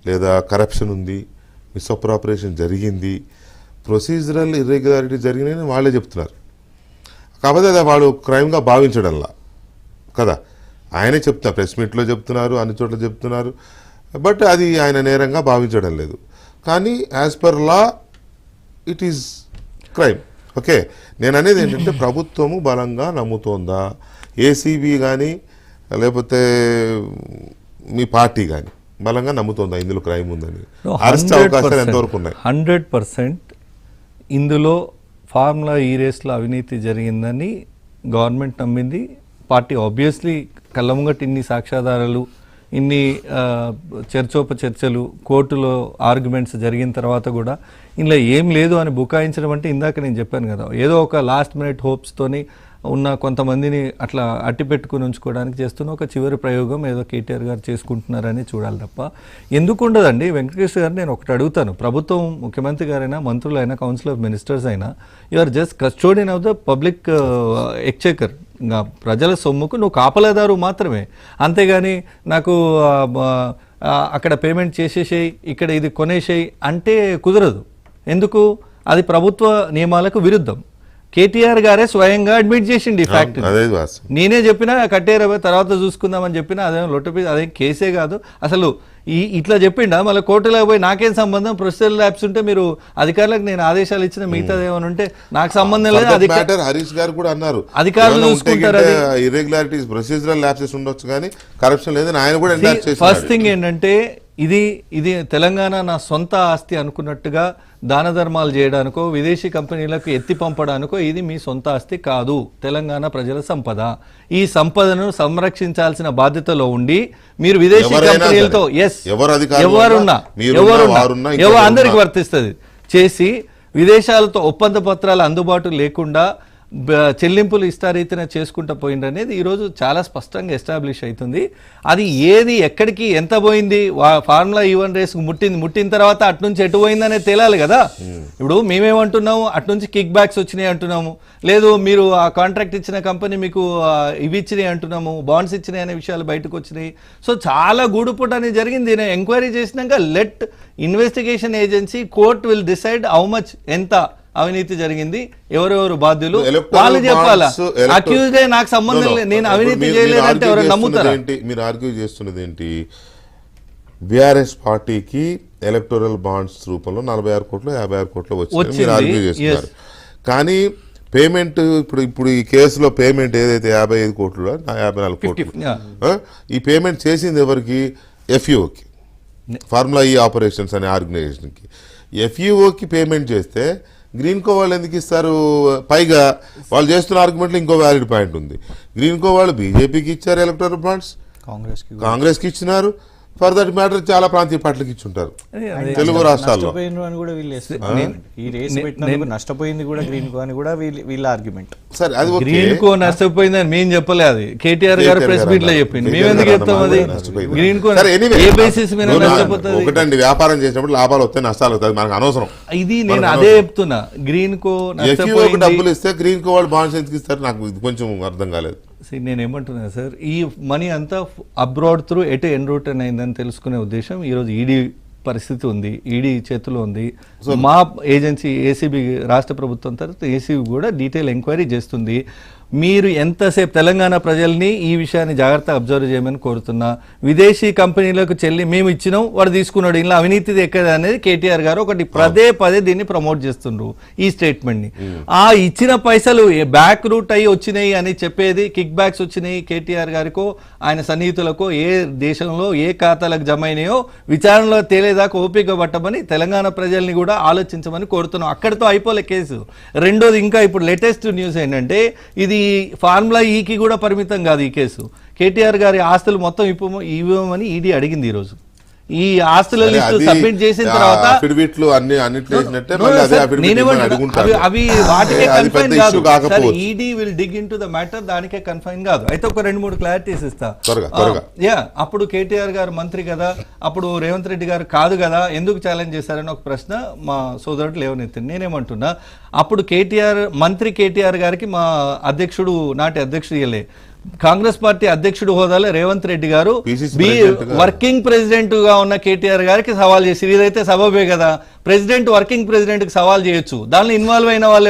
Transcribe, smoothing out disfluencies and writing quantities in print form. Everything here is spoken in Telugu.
లేదా కరప్షన్ ఉంది, మిస్అప్రాపరేషన్ జరిగింది, ప్రొసీజరల్ ఇర్రెగ్యులారిటీ జరిగినాయని వాళ్ళే చెప్తున్నారు. కాకపోతే అది వాళ్ళు క్రైమ్గా భావించడంలా కదా, ఆయనే చెప్తున్నారు, ప్రెస్ మీట్లో చెప్తున్నారు, అన్ని చోట్ల చెప్తున్నారు, బట్ అది ఆయన నేరంగా భావించడం లేదు. కానీ as per law it is crime. Okay, నేను అనేది ఏంటంటే ప్రభుత్వము బలంగా నమ్ముతోందా, ఏసీబీ కానీ లేకపోతే మీ పార్టీ కానీ బలంగా నమ్ముతోందా ఇందులో క్రైమ్ ఉందని? అరెస్ట్ అవకాశాలు ఎంతవరకు ఉన్నాయి? 100% ఇందులో ఫార్ములా ఈ రేస్లో అవినీతి జరిగిందని గవర్నమెంట్ నమ్మింది. పార్టీ ఆబ్వియస్లీ కళ్ళముంగట్ ఇన్ని సాక్ష్యాధారాలు, ఇన్ని చర్చోపచర్చలు, కోర్టులో ఆర్గ్యుమెంట్స్ జరిగిన తర్వాత కూడా ఇందులో ఏం లేదు అని బుకాయించడం అంటే ఇందాక నేను చెప్పాను కదా, ఏదో ఒక లాస్ట్ మినిట్ హోప్స్తోని ఉన్న కొంతమందిని అట్లా అట్టి పెట్టుకుని ఉంచుకోవడానికి చేస్తున్న ఒక చివరి ప్రయోగం ఏదో కేటీఆర్ గారు చేసుకుంటున్నారని చూడాలి తప్ప ఎందుకు ఉండదండి. వెంకటేష్ గారు నేను ఒకటి అడుగుతాను, ప్రభుత్వం ముఖ్యమంత్రి గారైనా, మంత్రులైనా, కౌన్సిల్ ఆఫ్ మినిస్టర్స్ అయినా, you are just custodian of the public exchequer. ఇంకా ప్రజల సొమ్ముకు నువ్వు కాపలాదారు మాత్రమే, అంతేగాని నాకు అక్కడ పేమెంట్ చేసేసేయి, ఇక్కడ ఇది కొనేసేయి అంటే కుదరదు. ఎందుకు? అది ప్రభుత్వ నియమాలకు విరుద్ధం. కేటీఆర్ గారే స్వయంగా అడ్మిట్ చేసిండి ఫ్యాక్ట్. నేనే చెప్పినా కట్టేరా తర్వాత చూసుకుందామని చెప్పినా అదేం లొట్టపి, అదేం కేసే కాదు అసలు. ఇట్లా చెప్పిండా మళ్ళీ కోర్టులో పోయి నాకేం సంబంధం, ప్రొసీజరల్ ల్యాబ్స్ ఉంటే మీరు అధికారులకు నేను ఆదేశాలు ఇచ్చిన మిగతాది ఏమైనా ఉంటే నాకు సంబంధం లేదు. హరీష్ గారు కూడా అన్నారు అధికారులు చూసుకుంటారు. ఇర్రెగ్యులారిటీస్ ప్రొసీజరల్ ల్యాబ్సెస్ ఉండొచ్చు కానీ కరప్షన్ లేదని ఆయన కూడా. ఫస్ట్ థింగ్ ఏంటంటే ఇది తెలంగాణ నా సొంత ఆస్తి అనుకున్నట్టుగా దాన ధర్మాలు చేయడానికో, విదేశీ కంపెనీలకు ఎత్తి పంపడానికో ఇది మీ సొంత ఆస్తి కాదు, తెలంగాణ ప్రజల సంపద. ఈ సంపదను సంరక్షించాల్సిన బాధ్యతలో ఉండి మీరు విదేశీ కంపెనీలతో ఎవరున్నా అందరికి వర్తిస్తుంది చేసి విదేశాలతో ఒప్పంద పత్రాలు అందుబాటు లేకుండా చెల్లింపులు ఇష్టారీతిన చేసుకుంటూ పోయిందనేది ఈరోజు చాలా స్పష్టంగా ఎస్టాబ్లిష్ అవుతుంది. అది ఏది ఎక్కడికి ఎంత పోయింది, ఫార్ములా ఈవెన్ రేస్కు ముట్టిన తర్వాత అట్నుంచి ఎటు పోయిందనేది తేలాలి కదా. ఇప్పుడు మేమేమంటున్నాము, అట్నుంచి కిక్ బ్యాక్స్ వచ్చినాయి అంటున్నాము, లేదు మీరు ఆ కాంట్రాక్ట్ ఇచ్చిన కంపెనీ మీకు ఇవి ఇచ్చినాయి అంటున్నాము, బాండ్స్ ఇచ్చినాయి అనే విషయాలు బయటకు వచ్చినాయి. సో చాలా గూడుపుట అనేది జరిగింది. నేను ఎంక్వైరీ చేసినాక let investigation agency court will decide how much ఎంత అవినీతి జరిగింది, ఎవరెవరు బాధ్యులు వాళ్ళు చెప్పాలా. అక్యూజ్డ్ నాకు సంబంధం లేదు, నేను అవినీతి చేయలేదంటే ఎవరు నమ్ముతారా? మీరు ఆర్గ్యూ చేస్తున్నది ఏంటి? బీఆర్ఎస్ పార్టీకి ఎలక్టోరల్ బాండ్స్ రూపంలో 46 కోట్లు 56 కోట్లు వచ్చింది మీరు ఆర్గ్యూ చేస్తున్నారు. కానీ పేమెంట్ ఇప్పుడు ఈ కేసులో పేమెంట్ ఏదైతే 55 కోట్లు 54 కోట్లు ఈ పేమెంట్ చేసింది ఎవరికి? ఎఫ్ఈఓకి, ఫార్ములా ఈ ఆపరేషన్స్ అనే ఆర్గనైజేషన్కి. ఎఫ్ఈఓకి పేమెంట్ చేస్తే గ్రీన్కో వాళ్ళు ఎందుకు ఇస్తారు? పైగా వాళ్ళు చేస్తున్న ఆర్గ్యుమెంట్లో ఇంకో వ్యాలిడ్ పాయింట్ ఉంది. గ్రీన్కో వాళ్ళు బీజేపీకి ఇచ్చారు ఎలక్టోరల్ బాండ్స్, కాంగ్రెస్కి ఇచ్చినారు, ఫర్ దట్ మ్యాటర్ చాలా ప్రాంతీయ పార్టీలకు ఇచ్చుంటారు తెలుగు రాష్ట్రాల్లో. నష్టపోయింది కూడా గ్రీన్కో అని కూడా వీళ్ళ ఆర్గ్యుమెంట్. సరే, అది గ్రీన్కో నష్టపోయిందని మేము చెప్పలే, అది కేటీఆర్ గారు ప్రెస్ మీట్ లో చెప్పింది. మేము ఎందుకు చెప్తాం అది? గ్రీన్కో ఏ బేసిస్ మీద నష్టపోతుంది? ఒకటండి, వ్యాపారం చేసినప్పుడు లాభాలు వస్తాయి, నష్టాలు వస్తాయి, మనకు అనవసరం. ఇది నేను అదే చెప్తున్నా. గ్రీన్కో డబ్బులు ఇస్తే గ్రీన్కో వాళ్ళు బాండ్స్ ఎందుకు ఇస్తారు? నాకు ఇది కొంచెం అర్థం కాలేదు. నేను ఏమంటున్నా సార్, ఈ మనీ అంతా అబ్రాడ్ త్రూ ఎటు ఎన్ రూట్ అని అయిందని తెలుసుకునే ఉద్దేశం ఈరోజు ఈడీ పరిస్థితి ఉంది, ఈడీ చేతిలో ఉంది. మా ఏజెన్సీ ఏసీబీ, రాష్ట్ర ప్రభుత్వం తర్వాత ఏసీబీ కూడా డీటెయిల్ ఎంక్వైరీ చేస్తుంది. మీరు ఎంతసేపు తెలంగాణ ప్రజల్ని ఈ విషయాన్ని జాగ్రత్తగా అబ్జర్వ్ చేయమని కోరుతున్నా. విదేశీ కంపెనీలకు మేము ఇచ్చినాం, వాడు తీసుకున్నాడు, ఇలా అవినీతి ఎక్కడ అనేది కేటీఆర్ గారు ఒకటి పదే దీన్ని ప్రమోట్ చేస్తుండ్రు ఈ స్టేట్మెంట్ని. ఆ ఇచ్చిన పైసలు బ్యాక్ రూట్ అయ్యి వచ్చినాయి అని చెప్పేది, కిక్ బ్యాక్స్ వచ్చినాయి కేటీఆర్ గారికో ఆయన సన్నిహితులకో ఏ దేశంలో ఏ ఖాతాలకు జమ అయినాయో విచారణలో తేలేదాకా ఓపిక పట్టమని తెలంగాణ ప్రజల్ని కూడా ఆలోచించమని కోరుతున్నాం. అక్కడితో అయిపోలే కేసు. రెండోది, ఇంకా ఇప్పుడు లేటెస్ట్ న్యూస్ ఏంటంటే ఇది ఫార్ములా ఈకి కూడా పరిమితం కాదు ఈ కేసు. కేటీఆర్ గారి ఆస్తులు మొత్తం ఇవ్వమని ఈడీ అడిగింది ఈరోజు. ఈ ఆస్తుల లిస్టు సబ్మిట్ చేసిన తర్వాత అవి వాటికే కన్ఫైన్ కాదు. ED will dig in to the matter, దానికే కన్ఫైన్ కాదు. అయితే ఒక 2-3 క్లారిటీస్ ఇస్తా. అప్పుడు కేటీఆర్ గారు మంత్రి కదా, అప్పుడు రేవంత్ రెడ్డి గారు కాదు కదా, ఎందుకు ఛాలెంజ్ చేశారని ఒక ప్రశ్న మా సోదరుడు లేవనెత్తారు. నేనేమంటున్నా, అప్పుడు మంత్రి కేటీఆర్ గారికి మా అధ్యక్షుడు, నాటి అధ్యక్షుడు ఇయ్యలే, కాంగ్రెస్ పార్టీ అధ్యక్షుడు హోదాలో రేవంత్ రెడ్డి గారు PCC president గా. వర్కింగ్ ప్రెసిడెంట్ గా ఉన్న కేటీఆర్ గారికి సవాల్ చేసి ఇదైతే సబబే కదా, ప్రెసిడెంట్ వర్కింగ్ ప్రెసిడెంట్ కి సవాల్ చేయొచ్చు, దానిలో ఇన్వాల్వ్ అయిన వాళ్ళే